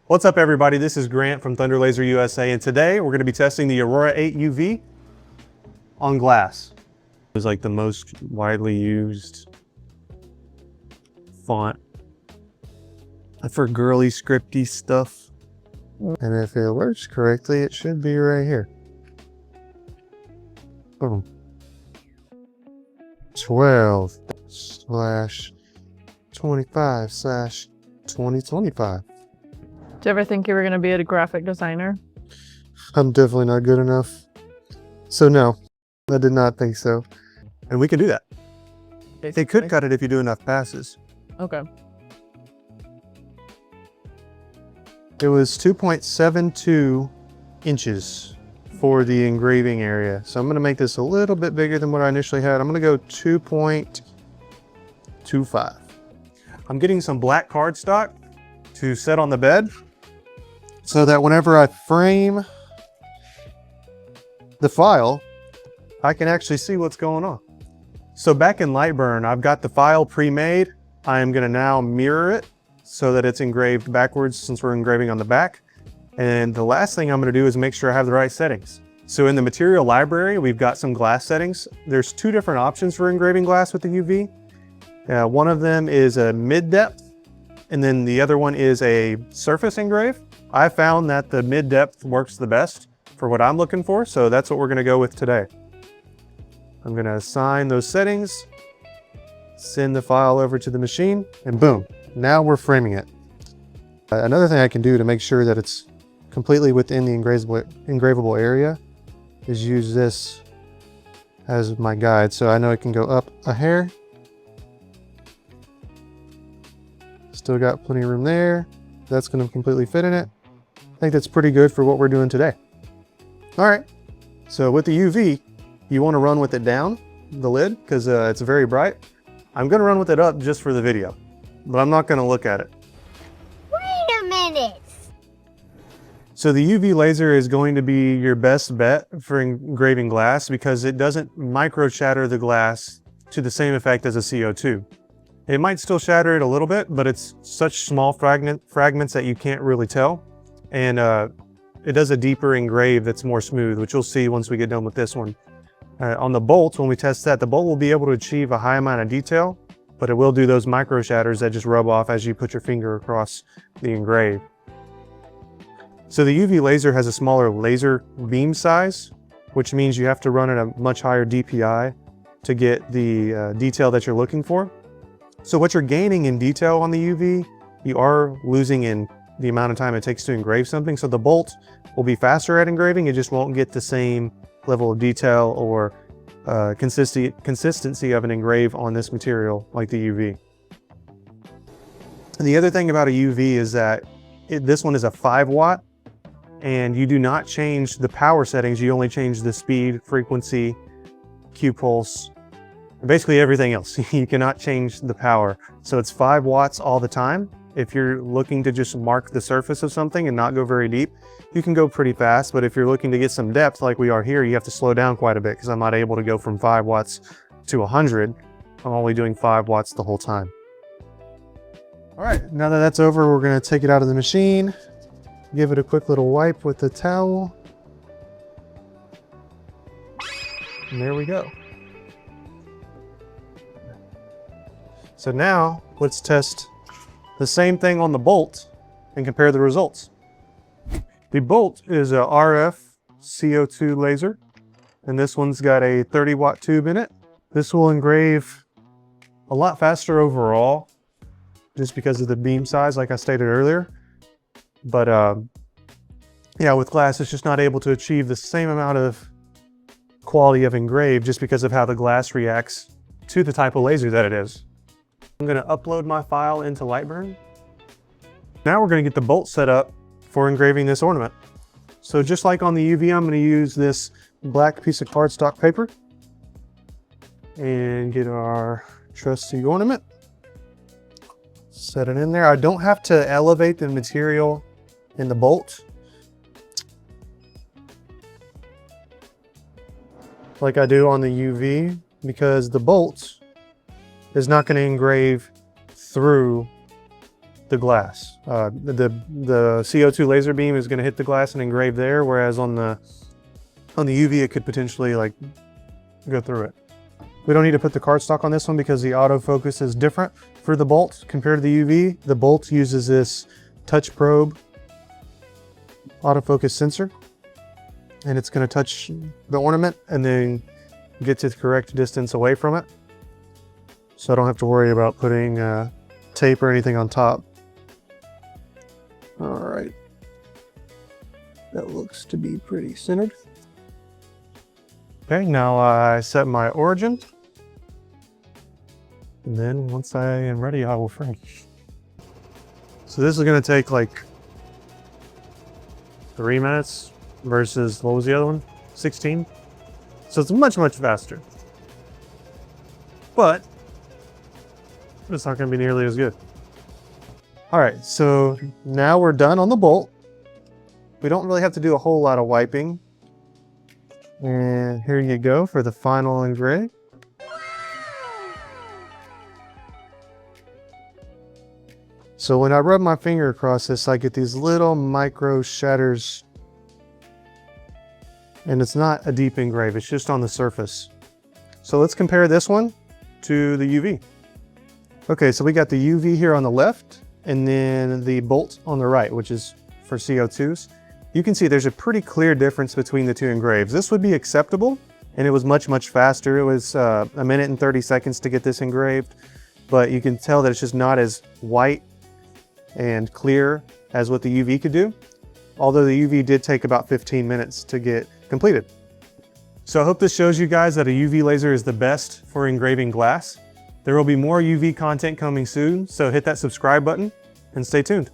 What's up everybody, this is Grant from Thunder Laser USA, and today we're going to be testing the Aurora 8 UV on glass. It's like the most widely used font for girly scripty stuff. And if it works correctly, it should be right here. Boom. 12/25/2025. Did you ever think you were going to be a graphic designer? I'm definitely not good enough. So no, I did not think so. And we can do that. Basically. They could cut it if you do enough passes. Okay. It was 2.72 inches for the engraving area. So I'm going to make this a little bit bigger than what I initially had. I'm going to go 2.25. I'm getting some black cardstock to set on the bed, so that whenever I frame the file, I can actually see what's going on. So back in Lightburn, I've got the file pre-made. I am going to now mirror it so that it's engraved backwards since we're engraving on the back. And the last thing I'm going to do is make sure I have the right settings. So in the material library, we've got some glass settings. There's two different options for engraving glass with the UV. One of them is a mid-depth, and then the other one is a surface engrave. I found that the mid-depth works the best for what I'm looking for, so that's what we're going to go with today. I'm going to assign those settings, send the file over to the machine, and boom, now we're framing it. Another thing I can do to make sure that it's completely within the engravable area is use this as my guide, so I know it can go up a hair. Still got plenty of room there. That's going to completely fit in it. I think that's pretty good for what we're doing today. All right, so with the UV, you want to run with it down, the lid, because it's very bright. I'm going to run with it up just for the video, but I'm not going to look at it. Wait a minute. So the UV laser is going to be your best bet for engraving glass because it doesn't micro-shatter the glass to the same effect as a CO2. It might still shatter it a little bit, but it's such small fragments that you can't really tell. And it does a deeper engrave that's more smooth, which you'll see once we get done with this one. On the bolt, when we test that, the bolt will be able to achieve a high amount of detail, but it will do those micro shatters that just rub off as you put your finger across the engrave. So the UV laser has a smaller laser beam size, which means you have to run at a much higher DPI to get the detail that you're looking for. So what you're gaining in detail on the UV, you are losing in the amount of time it takes to engrave something. So the bolt will be faster at engraving, it just won't get the same level of detail or consistency of an engrave on this material like the UV. And the other thing about a UV is that this one is a 5 watt, and you do not change the power settings, you only change the speed, frequency, Q pulse, basically everything else. You cannot change the power. So it's 5 watts all the time. If you're looking to just mark the surface of something and not go very deep, you can go pretty fast. But if you're looking to get some depth like we are here, you have to slow down quite a bit because I'm not able to go from 5 watts to 100. I'm only doing 5 watts the whole time. All right, now that that's over, we're gonna take it out of the machine, give it a quick little wipe with the towel. And there we go. So now let's test the same thing on the Bolt and compare the results. The Bolt is a RF CO2 laser, and this one's got a 30 watt tube in it. This will engrave a lot faster overall, just because of the beam size, like I stated earlier. But yeah, with glass, it's just not able to achieve the same amount of quality of engrave just because of how the glass reacts to the type of laser that it is. I'm going to upload my file into Lightburn. Now we're going to get the bolt set up for engraving this ornament. So just like on the UV, I'm going to use this black piece of cardstock paper and get our trusty ornament. Set it in there. I don't have to elevate the material in the bolt like I do on the UV, because the bolt is not going to engrave through the glass. The CO2 laser beam is going to hit the glass and engrave there, whereas on the UV it could potentially like go through it. We don't need to put the cardstock on this one because the autofocus is different for the Bolt compared to the UV. The Bolt uses this touch probe autofocus sensor, and it's going to touch the ornament and then get to the correct distance away from it. So I don't have to worry about putting tape or anything on top. All right. That looks to be pretty centered. Okay, now I set my origin. And then once I am ready, I will frame. So this is going to take like 3 minutes versus, what was the other one? 16. So it's much, much faster. But it's not going to be nearly as good. All right, so now we're done on the Bolt. We don't really have to do a whole lot of wiping. And here you go for the final engrave. So when I rub my finger across this, I get these little micro shatters. And it's not a deep engrave, it's just on the surface. So let's compare this one to the UV. Okay, so we got the UV here on the left, and then the Bolt on the right, which is for CO2s. You can see there's a pretty clear difference between the two engraves. This would be acceptable, and it was much, much faster. It was 1 minute and 30 seconds to get this engraved, but you can tell that it's just not as white and clear as what the UV could do, although the UV did take about 15 minutes to get completed. So I hope this shows you guys that a UV laser is the best for engraving glass. There will be more UV content coming soon, so hit that subscribe button and stay tuned.